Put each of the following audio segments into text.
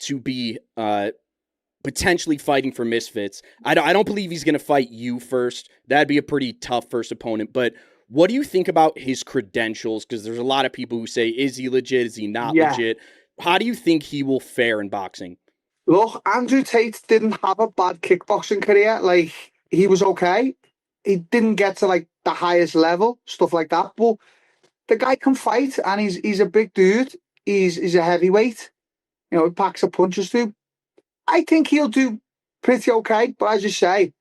to be potentially fighting for Misfits. I don't believe he's going to fight you first. That'd be a pretty tough first opponent. But what do you think about his credentials? Because there's a lot of people who say, is he legit? Is he not legit? How do you think he will fare in boxing? Look, Andrew Tate didn't have a bad kickboxing career. Like, he was okay. He didn't get to, like, the highest level, stuff like that. But the guy can fight, and he's a big dude. He's a heavyweight. You know, he packs a punches too. I think he'll do pretty okay. But as you say,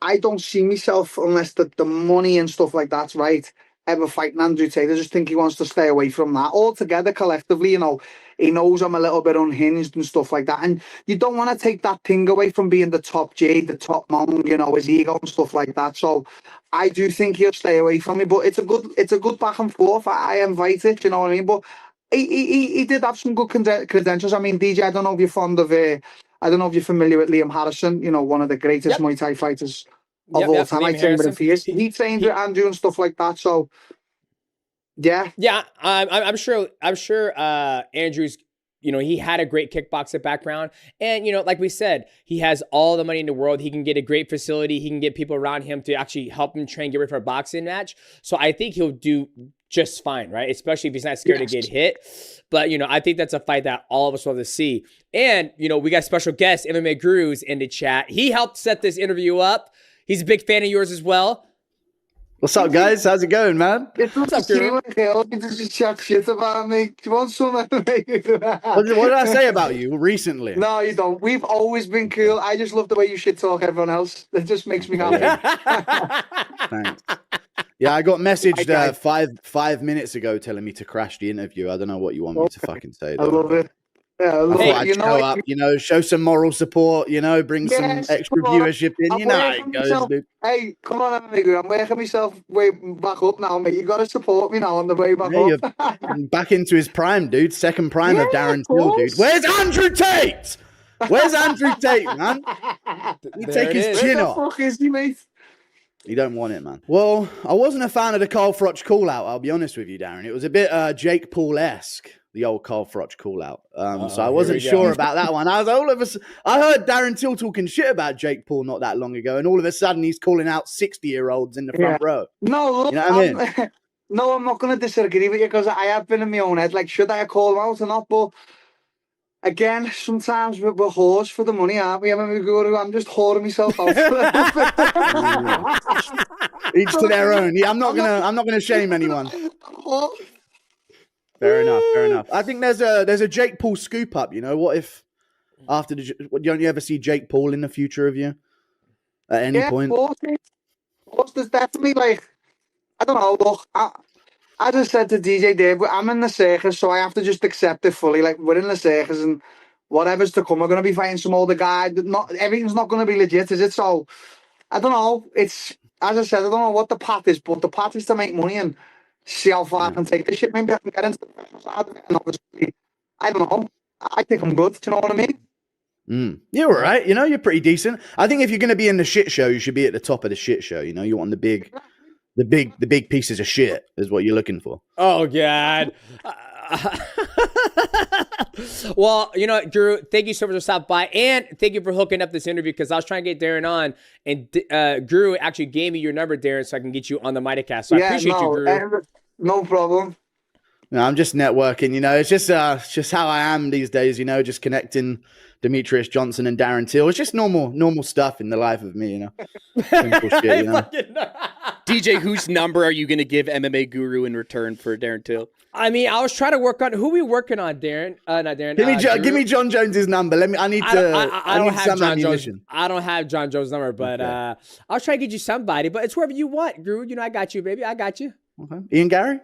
I don't see myself, unless the money and stuff like that's right, ever fighting Andrew Tate. I just think he wants to stay away from that altogether. Collectively, you know, he knows I'm a little bit unhinged and stuff like that. And you don't want to take that thing away from being the top G, the top man, you know, his ego and stuff like that. So I do think he'll stay away from me. But it's a good back and forth. I invite it, you know what I mean? But he did have some good credentials. I mean, DJ, I don't know if you're fond of I don't know if you're familiar with Liam Harrison, you know, one of the greatest Muay Thai fighters of all time. I trained with him for years. He trained with Andrew and stuff like that. So, yeah. Yeah, I'm sure Andrew's, you know, he had a great kickboxing background. And, you know, like we said, he has all the money in the world. He can get a great facility. He can get people around him to actually help him train, get ready for a boxing match. So I think he'll do just fine, right? Especially if he's not scared to get hit. But, you know, I think that's a fight that all of us want to see. And, you know, we got special guest, MMA Gurus, in the chat. He helped set this interview up. He's a big fan of yours as well. What's up, guys? How's it going, man? What's up, Guru? He just chat shit about me. Do you want some? What did I say about you recently? No, you don't. We've always been cool. I just love the way you shit talk everyone else. It just makes me happy. Thanks. Yeah, I got messaged 5 minutes ago telling me to crash the interview. I don't know what you want me to fucking say, though. I love it. Yeah, I thought I'd show up, you know, show some moral support, you know, bring some extra viewership in. You know how it goes, dude. Hey, come on, I'm working myself way back up now, mate. You got to support me now on the way back up. You're back into his prime, dude. Second prime of Darren Till, dude. Where's Andrew Tate? Where's Andrew Tate, man? You take his chin off. Where the fuck is he, mate? You don't want it, man. Well, I wasn't a fan of the Carl Froch call-out, I'll be honest with you, Darren. It was a bit Jake Paul-esque, the old Carl Froch call-out. So I wasn't sure about that one. I heard Darren Till talking shit about Jake Paul not that long ago, and all of a sudden he's calling out 60-year-olds in the front row. No, look, you know what I mean? No, I'm not going to disagree with you, because I have been in my own head, like, should I call him out or not? But again, sometimes we're whores for the money, aren't we? I'm just whoring myself out. Each to their own. Yeah, I'm not gonna shame anyone. Fair enough. I think there's a Jake Paul scoop up. You know, what if after don't you ever see Jake Paul in the future of you at any point? Of course, there's definitely, like, I don't know. Look, I just said to DJ Dave, I'm in the circus, so I have to just accept it fully. Like, we're in the circus, and whatever's to come, we're going to be fighting some older guy. Everything's not going to be legit, is it? So, I don't know. It's, as I said, I don't know what the path is, but the path is to make money and see how far I can take this shit. Maybe I can get into the professional side of it, and obviously, I don't know. I think I'm good. Do you know what I mean? You're all right. You know, you're pretty decent. I think if you're going to be in the shit show, you should be at the top of the shit show. You know, you want the big pieces of shit is what you're looking for. Oh, God. Well, you know, Drew, thank you so much for stopping by, and thank you for hooking up this interview, because I was trying to get Darren on, and Drew actually gave me your number, Darren, so I can get you on the Mitacast. So I appreciate you, Drew. No problem. No, I'm just networking, you know. It's just how I am these days, you know, just connecting Demetrius Johnson and Darren Till. It's just normal stuff in the life of me, you know. Simple shit, you know. DJ, whose number are you going to give MMA Guru in return for Darren Till? I mean, I was trying to work on who we working on, Darren. Not Darren. Give me John Jones's number. I need some ammunition. I don't have John Jones' number, but okay. I'll try to get you somebody. But it's whoever you want, Guru. You know, I got you, baby. I got you. Okay. Ian Gary?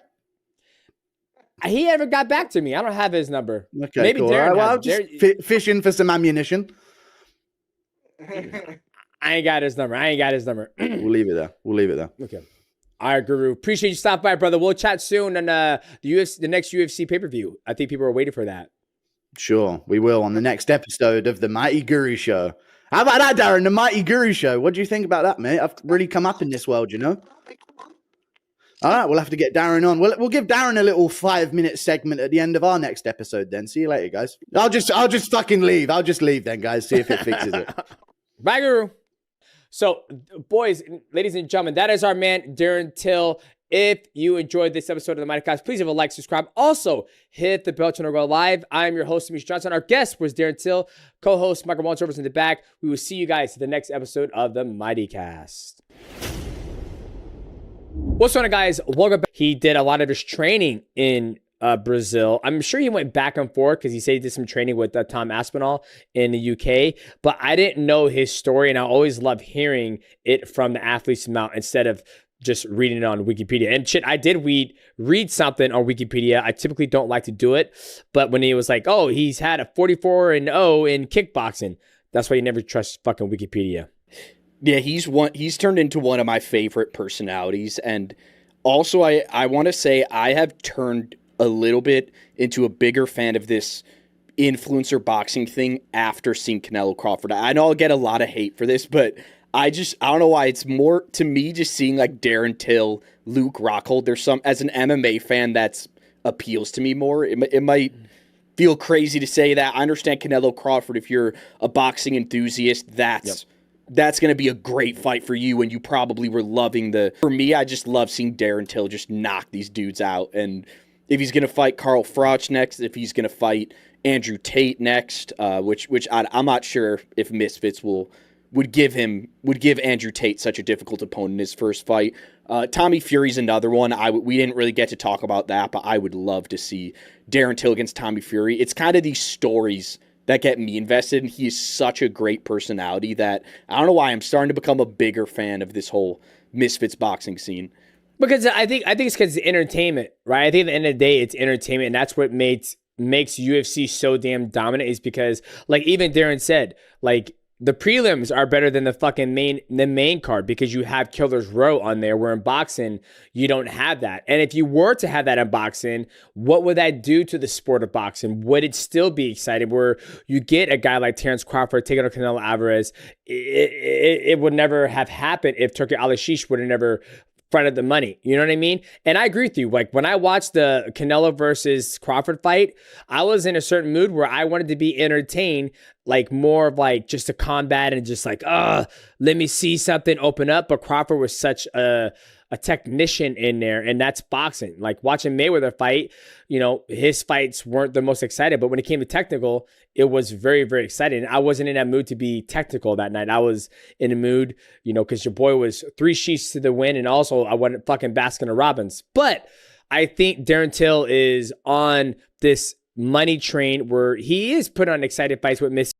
He never got back to me. I don't have his number. Okay, maybe cool. Darren. Right, well, I'll just fishing for some ammunition. I ain't got his number. We'll leave it there. Okay. All right, Guru. Appreciate you stopping by, brother. We'll chat soon on the next UFC pay-per-view. I think people are waiting for that. Sure, we will on the next episode of the Mighty Guru Show. How about that, Darren? The Mighty Guru Show. What do you think about that, mate? I've really come up in this world, you know? All right, we'll have to get Darren on. We'll give Darren a little 5-minute segment at the end of our next episode then. See you later, guys. I'll just fucking leave. I'll just leave then, guys. See if it fixes it. Bye, Guru. So, boys, ladies and gentlemen, that is our man, Darren Till. If you enjoyed this episode of the Mighty Cast, please give a like, subscribe. Also, hit the bell to go live. I am your host, Demetrius Johnson. Our guest was Darren Till, co-host Michael Walters in the back. We will see you guys in the next episode of the Mighty Cast. What's going on, guys? Welcome back. He did a lot of his training in Brazil. I'm sure he went back and forth because he said he did some training with Tom Aspinall in the UK, but I didn't know his story, and I always love hearing it from the athlete's mouth instead of just reading it on Wikipedia. And shit, I did read something on Wikipedia. I typically don't like to do it, but when he was like, oh, he's had a 44-0 in kickboxing, that's why you never trust fucking Wikipedia. Yeah, he's turned into one of my favorite personalities. And also, I want to say I have turned a little bit into a bigger fan of this influencer boxing thing after seeing Canelo Crawford. I know I'll get a lot of hate for this, but I don't know why. It's more, to me, just seeing like Darren Till, Luke Rockhold. There's some, as an MMA fan, that's appeals to me more. It might feel crazy to say that. I understand Canelo Crawford. If you're a boxing enthusiast, that's going to be a great fight for you, and you probably were loving For me, I just love seeing Darren Till just knock these dudes out. And if he's going to fight Carl Froch next, if he's going to fight Andrew Tate next, which I'm not sure if Misfits would give Andrew Tate such a difficult opponent in his first fight. Tommy Fury's another one. We didn't really get to talk about that, but I would love to see Darren Till against Tommy Fury. It's kind of these stories that get me invested, and he is such a great personality that I don't know why I'm starting to become a bigger fan of this whole Misfits boxing scene. Because I think it's because it's entertainment, right? I think at the end of the day, it's entertainment, and that's what makes UFC so damn dominant, is because, like even Darren said, like, the prelims are better than the main card because you have Killer's Row on there, where in boxing, you don't have that. And if you were to have that in boxing, what would that do to the sport of boxing? Would it still be exciting where you get a guy like Terrence Crawford taking on Canelo Alvarez? It would never have happened if Turki Al-Hashish would have never fronted the money. You know what I mean? And I agree with you. Like, when I watched the Canelo versus Crawford fight, I was in a certain mood where I wanted to be entertained, like more of like just a combat and just like, let me see something open up. But Crawford was such a technician in there, and that's boxing. Like watching Mayweather fight, you know, his fights weren't the most exciting, but when it came to technical, it was very, very exciting. I wasn't in that mood to be technical that night. I was in a mood, you know, because your boy was 3 sheets to the win, and also I wasn't fucking Baskin Robbins. But I think Darren Till is on this money train where he is put on excited fights with Miss